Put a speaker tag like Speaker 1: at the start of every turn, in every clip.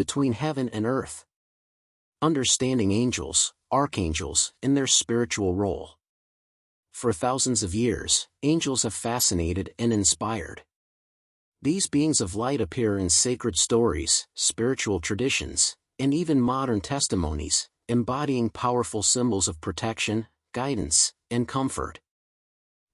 Speaker 1: between heaven and earth. Understanding angels, archangels, and their spiritual role. For thousands of years, angels have fascinated and inspired. These beings of light appear in sacred stories, spiritual traditions, and even modern testimonies, embodying powerful symbols of protection, guidance, and comfort.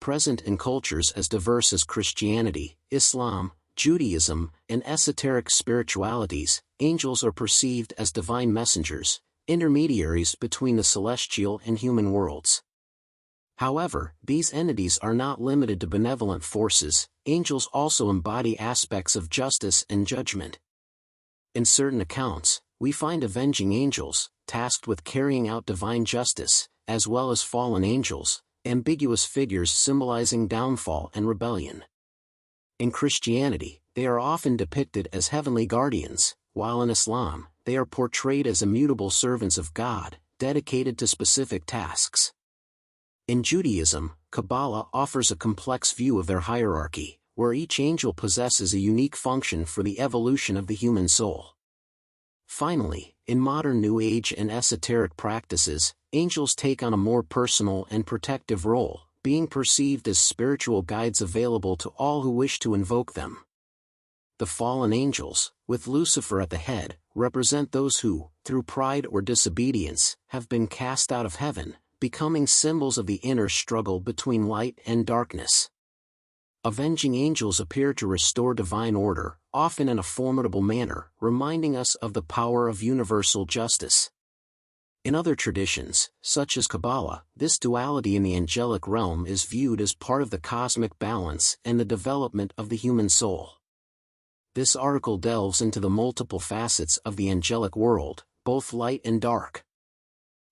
Speaker 1: Present in cultures as diverse as Christianity, Islam, Judaism, and esoteric spiritualities, angels are perceived as divine messengers, intermediaries between the celestial and human worlds. However, these entities are not limited to benevolent forces. Angels also embody aspects of justice and judgment. In certain accounts, we find avenging angels, tasked with carrying out divine justice, as well as fallen angels, ambiguous figures symbolizing downfall and rebellion. In Christianity, they are often depicted as heavenly guardians, while in Islam, they are portrayed as immutable servants of God, dedicated to specific tasks. In Judaism, Kabbalah offers a complex view of their hierarchy, where each angel possesses a unique function for the evolution of the human soul. Finally, in modern New Age and esoteric practices, angels take on a more personal and protective role, being perceived as spiritual guides available to all who wish to invoke them. The fallen angels, with Lucifer at the head, represent those who, through pride or disobedience, have been cast out of heaven, becoming symbols of the inner struggle between light and darkness. Avenging angels appear to restore divine order, often in a formidable manner, reminding us of the power of universal justice. In other traditions, such as Kabbalah, this duality in the angelic realm is viewed as part of the cosmic balance and the development of the human soul. This article delves into the multiple facets of the angelic world, both light and dark.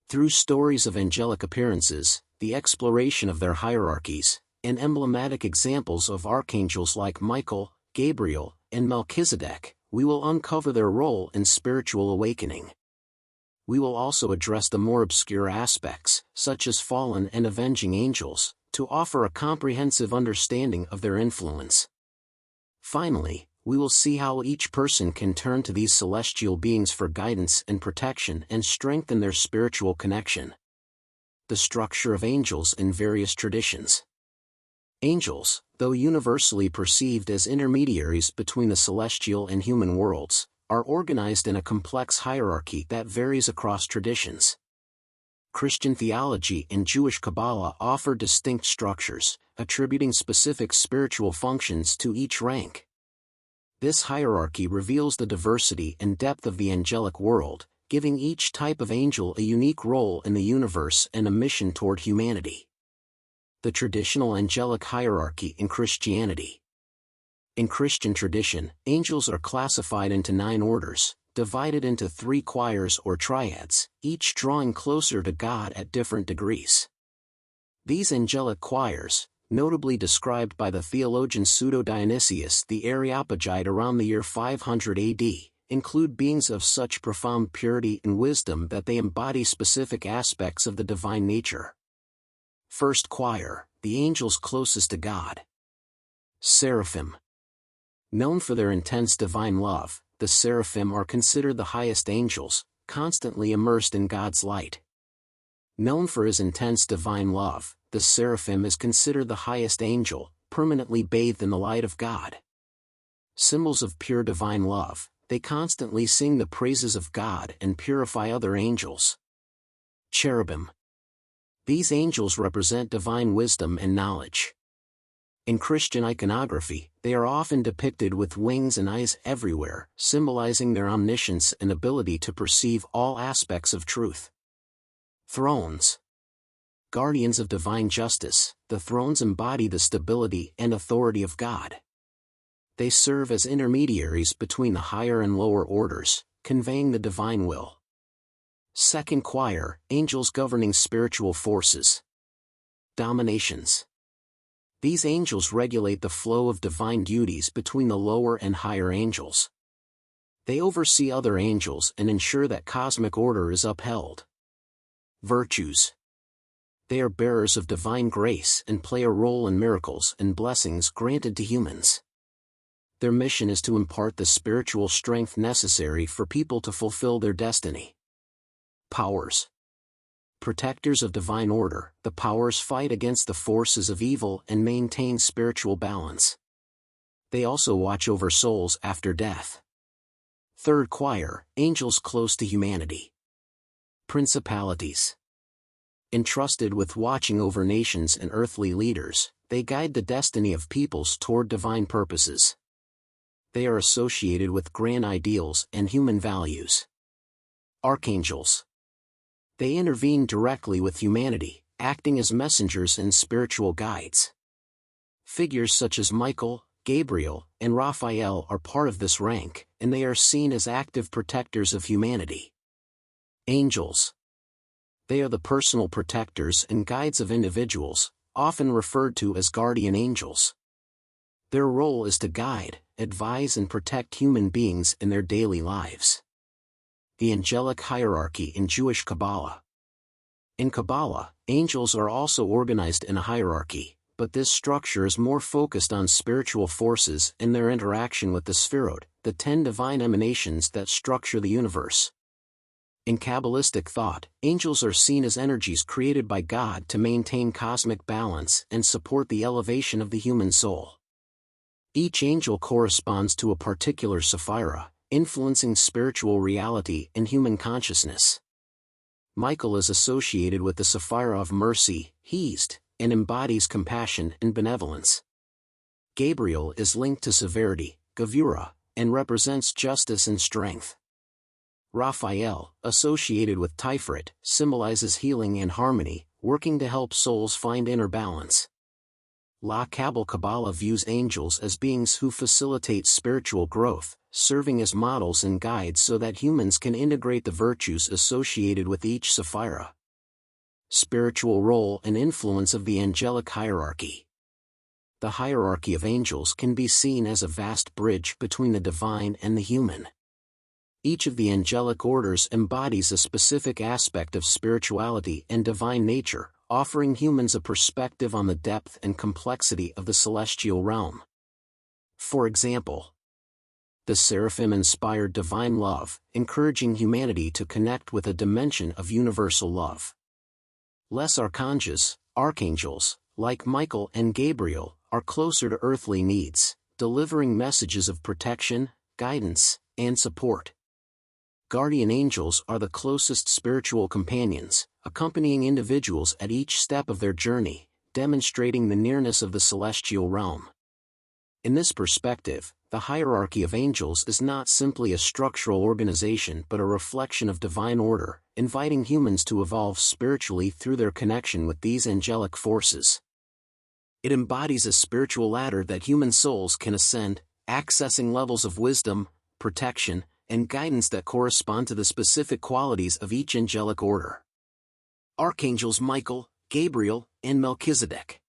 Speaker 1: Through stories of angelic appearances, the exploration of their hierarchies, and emblematic examples of archangels like Michael, Gabriel, and Melchizedek, we will uncover their role in spiritual awakening. We will also address the more obscure aspects, such as fallen and avenging angels, to offer a comprehensive understanding of their influence. Finally, we will see how each person can turn to these celestial beings for guidance and protection and strengthen their spiritual connection. The structure of angels in various traditions. Angels, though universally perceived as intermediaries between the celestial and human worlds, are organized in a complex hierarchy that varies across traditions. Christian theology and Jewish Kabbalah offer distinct structures, attributing specific spiritual functions to each rank. This hierarchy reveals the diversity and depth of the angelic world, giving each type of angel a unique role in the universe and a mission toward humanity. The traditional angelic hierarchy in Christianity. In Christian tradition, angels are classified into 9 orders, divided into 3 choirs or triads, each drawing closer to God at different degrees. These angelic choirs, notably described by the theologian Pseudo-Dionysius the Areopagite around the year 500 AD, include beings of such profound purity and wisdom that they embody specific aspects of the divine nature. First choir, the angels closest to God. Seraphim. Known for their intense divine love, the seraphim are considered the highest angels, constantly immersed in God's light. Known for his intense divine love, the seraphim is considered the highest angel, permanently bathed in the light of God. Symbols of pure divine love, they constantly sing the praises of God and purify other angels. Cherubim. These angels represent divine wisdom and knowledge. In Christian iconography, they are often depicted with wings and eyes everywhere, symbolizing their omniscience and ability to perceive all aspects of truth. Thrones. Guardians of divine justice, the thrones embody the stability and authority of God. They serve as intermediaries between the higher and lower orders, conveying the divine will. Second choir, angels governing spiritual forces. Dominations. These angels regulate the flow of divine duties between the lower and higher angels. They oversee other angels and ensure that cosmic order is upheld. Virtues. They are bearers of divine grace and play a role in miracles and blessings granted to humans. Their mission is to impart the spiritual strength necessary for people to fulfill their destiny. Powers. Protectors of divine order, the powers fight against the forces of evil and maintain spiritual balance. They also watch over souls after death. Third choir, angels close to humanity. Principalities. Entrusted with watching over nations and earthly leaders, they guide the destiny of peoples toward divine purposes. They are associated with grand ideals and human values. Archangels. They intervene directly with humanity, acting as messengers and spiritual guides. Figures such as Michael, Gabriel, and Raphael are part of this rank, and they are seen as active protectors of humanity. Angels. They are the personal protectors and guides of individuals, often referred to as guardian angels. Their role is to guide, advise and protect human beings in their daily lives. The angelic hierarchy in Jewish Kabbalah. In Kabbalah, angels are also organized in a hierarchy, but this structure is more focused on spiritual forces and their interaction with the Sphirot, the 10 divine emanations that structure the universe. In Kabbalistic thought, angels are seen as energies created by God to maintain cosmic balance and support the elevation of the human soul. Each angel corresponds to a particular sephira, influencing spiritual reality and human consciousness. Michael is associated with the sephira of mercy, Hesed, and embodies compassion and benevolence. Gabriel is linked to severity, Gevura, and represents justice and strength. Raphael, associated with Tiferet, symbolizes healing and harmony, working to help souls find inner balance. La Kabbalah views angels as beings who facilitate spiritual growth, serving as models and guides so that humans can integrate the virtues associated with each sephira. Spiritual role and influence of the angelic hierarchy. The hierarchy of angels can be seen as a vast bridge between the divine and the human. Each of the angelic orders embodies a specific aspect of spirituality and divine nature, offering humans a perspective on the depth and complexity of the celestial realm. For example, the seraphim inspired divine love, encouraging humanity to connect with a dimension of universal love. Les archanges, archangels, like Michael and Gabriel, are closer to earthly needs, delivering messages of protection, guidance, and support. Guardian angels are the closest spiritual companions, accompanying individuals at each step of their journey, demonstrating the nearness of the celestial realm. In this perspective, the hierarchy of angels is not simply a structural organization but a reflection of divine order, inviting humans to evolve spiritually through their connection with these angelic forces. It embodies a spiritual ladder that human souls can ascend, accessing levels of wisdom, protection, and guidance that correspond to the specific qualities of each angelic order. Archangels Michael, Gabriel, and Melchizedek.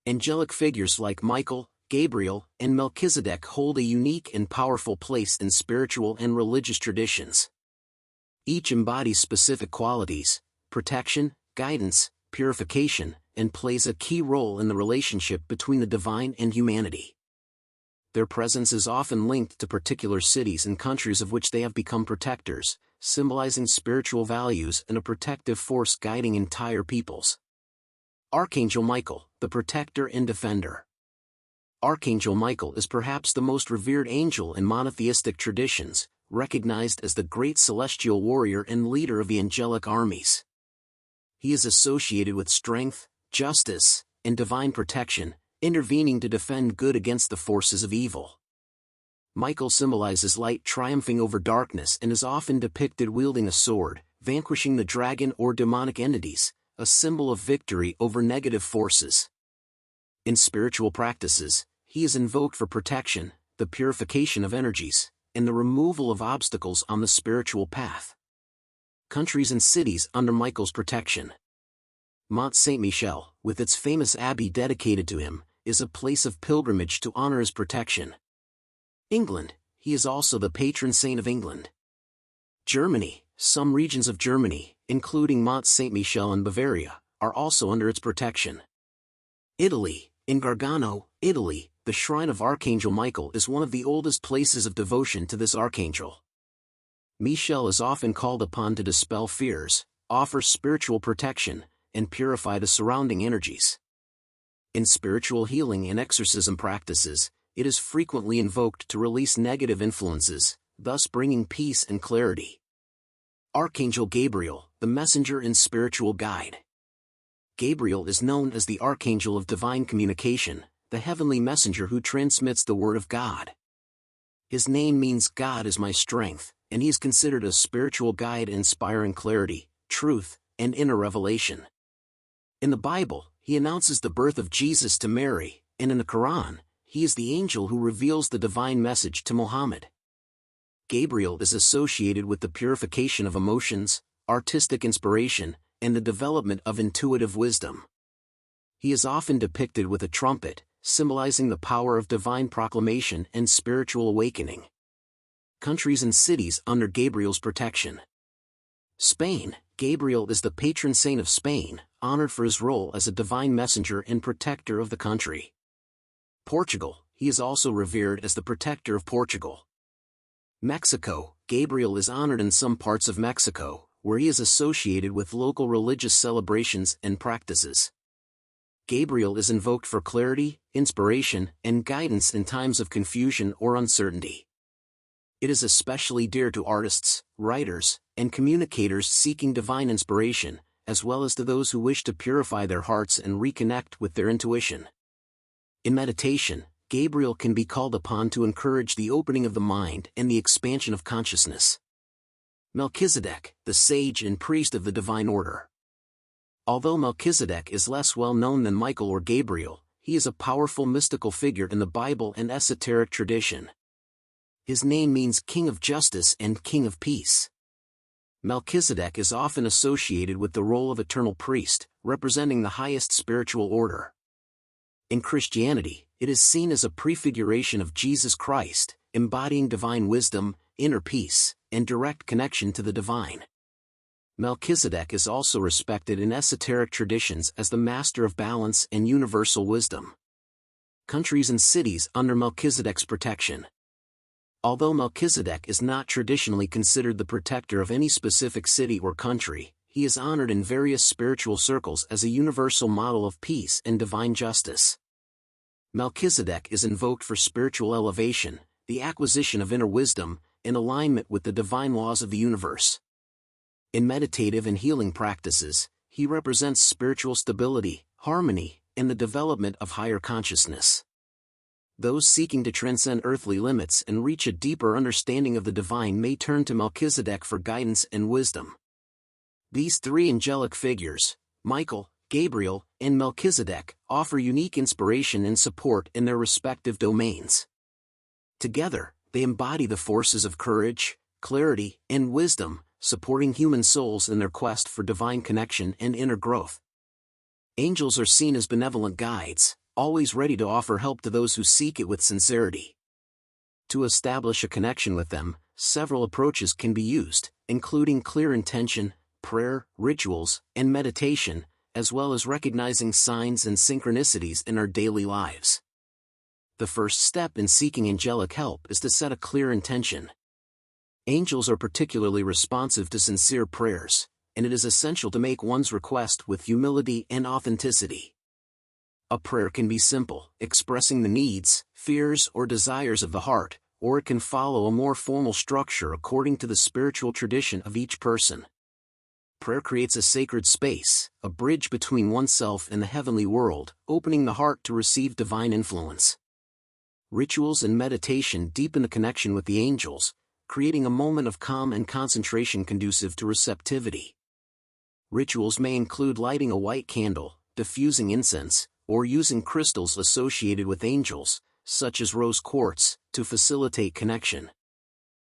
Speaker 1: Angelic figures like Michael, Gabriel, and Melchizedek hold a unique and powerful place in spiritual and religious traditions. Each embodies specific qualities, protection, guidance, purification, and plays a key role in the relationship between the divine and humanity. Their presence is often linked to particular cities and countries of which they have become protectors, symbolizing spiritual values and a protective force guiding entire peoples. Archangel Michael, the protector and defender. Archangel Michael is perhaps the most revered angel in monotheistic traditions, recognized as the great celestial warrior and leader of the angelic armies. He is associated with strength, justice, and divine protection, intervening to defend good against the forces of evil. Michael symbolizes light triumphing over darkness and is often depicted wielding a sword, vanquishing the dragon or demonic entities, a symbol of victory over negative forces. In spiritual practices, he is invoked for protection, the purification of energies, and the removal of obstacles on the spiritual path. Countries and cities under Michael's protection. Mont Saint-Michel, with its famous abbey dedicated to him, is a place of pilgrimage to honor his protection. England, he is also the patron saint of England. Germany, some regions of Germany, including Mont Saint-Michel and Bavaria, are also under its protection. Italy, In Gargano, Italy, the shrine of Archangel Michael is one of the oldest places of devotion to this archangel. Michel is often called upon to dispel fears, offer spiritual protection, and purify the surrounding energies. In spiritual healing and exorcism practices, it is frequently invoked to release negative influences, thus bringing peace and clarity. Archangel Gabriel, the messenger and spiritual guide. Gabriel is known as the Archangel of Divine Communication, the heavenly messenger who transmits the Word of God. His name means God is my strength, and he is considered a spiritual guide inspiring clarity, truth, and inner revelation. In the Bible, he announces the birth of Jesus to Mary, and in the Quran, he is the angel who reveals the divine message to Muhammad. Gabriel is associated with the purification of emotions, artistic inspiration, and the development of intuitive wisdom. He is often depicted with a trumpet, symbolizing the power of divine proclamation and spiritual awakening. Countries and cities under Gabriel's protection. Spain, Gabriel is the patron saint of Spain, honored for his role as a divine messenger and protector of the country. Portugal, he is also revered as the protector of Portugal. Mexico, Gabriel is honored in some parts of Mexico, where he is associated with local religious celebrations and practices. Gabriel is invoked for clarity, inspiration, and guidance in times of confusion or uncertainty. It is especially dear to artists, writers, and communicators seeking divine inspiration, as well as to those who wish to purify their hearts and reconnect with their intuition. In meditation, Gabriel can be called upon to encourage the opening of the mind and the expansion of consciousness. Melchizedek, the sage and priest of the divine order. Although Melchizedek is less well known than Michael or Gabriel, he is a powerful mystical figure in the Bible and esoteric tradition. His name means King of Justice and King of Peace. Melchizedek is often associated with the role of eternal priest, representing the highest spiritual order. In Christianity, it is seen as a prefiguration of Jesus Christ, embodying divine wisdom, inner peace, and direct connection to the divine. Melchizedek is also respected in esoteric traditions as the master of balance and universal wisdom. Countries and cities under Melchizedek's protection. Although Melchizedek is not traditionally considered the protector of any specific city or country, he is honored in various spiritual circles as a universal model of peace and divine justice. Melchizedek is invoked for spiritual elevation, the acquisition of inner wisdom, in alignment with the divine laws of the universe. In meditative and healing practices, he represents spiritual stability, harmony, and the development of higher consciousness. Those seeking to transcend earthly limits and reach a deeper understanding of the divine may turn to Melchizedek for guidance and wisdom. These three angelic figures, Michael, Gabriel, and Melchizedek, offer unique inspiration and support in their respective domains. Together, they embody the forces of courage, clarity, and wisdom, supporting human souls in their quest for divine connection and inner growth. Angels are seen as benevolent guides, always ready to offer help to those who seek it with sincerity. To establish a connection with them, several approaches can be used, including clear intention, prayer, rituals, and meditation, as well as recognizing signs and synchronicities in our daily lives. The first step in seeking angelic help is to set a clear intention. Angels are particularly responsive to sincere prayers, and it is essential to make one's request with humility and authenticity. A prayer can be simple, expressing the needs, fears, or desires of the heart, or it can follow a more formal structure according to the spiritual tradition of each person. Prayer creates a sacred space, a bridge between oneself and the heavenly world, opening the heart to receive divine influence. Rituals and meditation deepen the connection with the angels, creating a moment of calm and concentration conducive to receptivity. Rituals may include lighting a white candle, diffusing incense, or using crystals associated with angels, such as rose quartz, to facilitate connection.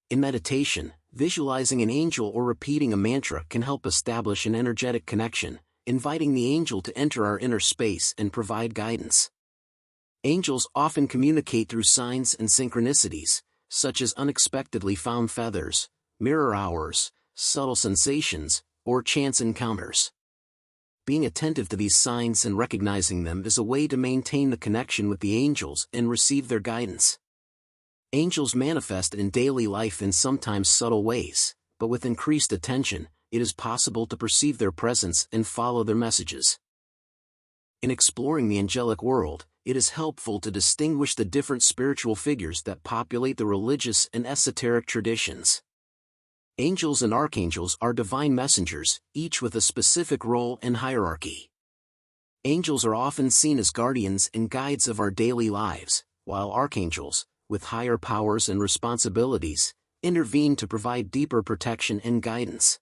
Speaker 1: In meditation, visualizing an angel or repeating a mantra can help establish an energetic connection, inviting the angel to enter our inner space and provide guidance. Angels often communicate through signs and synchronicities, such as unexpectedly found feathers, mirror hours, subtle sensations, or chance encounters. Being attentive to these signs and recognizing them is a way to maintain the connection with the angels and receive their guidance. Angels manifest in daily life in sometimes subtle ways, but with increased attention, it is possible to perceive their presence and follow their messages. In exploring the angelic world, it is helpful to distinguish the different spiritual figures that populate the religious and esoteric traditions. Angels and archangels are divine messengers, each with a specific role and hierarchy. Angels are often seen as guardians and guides of our daily lives, while archangels, with higher powers and responsibilities, intervene to provide deeper protection and guidance.